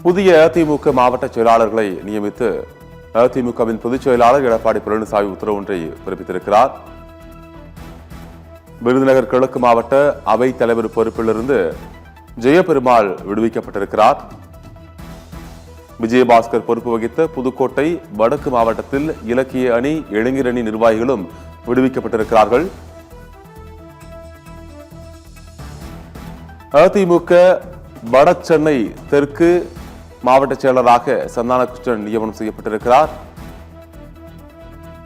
புதிய அதிமுக மாவட்ட செயலாளர்களை நியமித்து அதிமுகவின் பொதுச் செயலாளர் எடப்பாடி பழனிசாமி உத்தரவு ஒன்றை பிறப்பித்திருக்கிறார். விருதுநகர் கிழக்கு மாவட்ட அவைத் தலைவர் பொறுப்பிலிருந்து ஜெயபெருமாள் விடுவிக்கப்பட்டிருக்கிறார். விஜயபாஸ்கர் பொறுப்பு வகித்த புதுக்கோட்டை வடக்கு மாவட்டத்தில் இலக்கிய அணி, இளைஞர் அணி நிர்வாகிகளும் விடுவிக்கப்பட்டிருக்கிறார்கள். அதிமுக வடசென்னை தெற்கு மாவட்ட செயலராக சந்தானகிருஷ்ணன் நியமனம் செய்யப்பட்டிருக்கிறார்.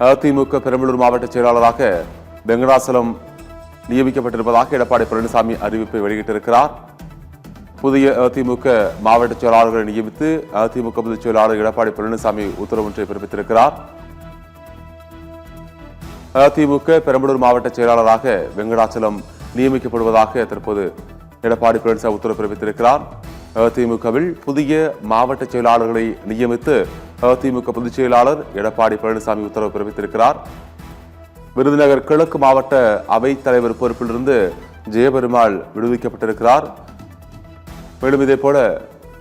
அதிமுக பெரம்பலூர் மாவட்ட செயலாளராக வெங்கடாசலம் நியமிக்கப்பட்டிருப்பதாக எடப்பாடி பழனிசாமி அறிவிப்பை வெளியிட்டிருக்கிறார். புதிய அதிமுக மாவட்ட செயலாளர்களை நியமித்து அதிமுக பொதுச் செயலாளர் எடப்பாடி பழனிசாமி உத்தரவு ஒன்றை பிறப்பித்திருக்கிறார். அதிமுக பெரம்பலூர் மாவட்ட செயலாளராக வெங்கடாச்சலம் நியமிக்கப்படுவதாக தற்போது எடப்பாடி பழனிசாமி உத்தரவு பிறப்பித்திருக்கிறார். அதிமுகவில் புதிய மாவட்ட செயலாளர்களை நியமித்து அதிமுக பொதுச் செயலாளர் எடப்பாடி பழனிசாமி உத்தரவு பிறப்பித்திருக்கிறார். விருதுநகர் கிழக்கு மாவட்ட அவைத் தலைவர் பொறுப்பிலிருந்து ஜெயபெருமாள் விடுவிக்கப்பட்டிருக்கிறார். மேலும் இதேபோல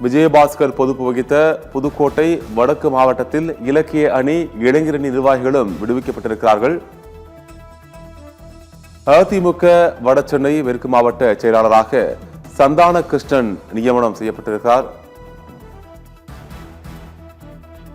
விஜயபாஸ்கர் பொறுப்பு வகித்த புதுக்கோட்டை வடக்கு மாவட்டத்தில் இலக்கிய அணி, இளைஞர் அணி நிர்வாகிகளும் விடுவிக்கப்பட்டிருக்கிறார்கள். அதிமுக வடசென்னை மேற்கு மாவட்ட செயலாளராக சந்தானகிருஷ்ணன் நியமனம் செய்யப்பட்டிருக்கிறார்.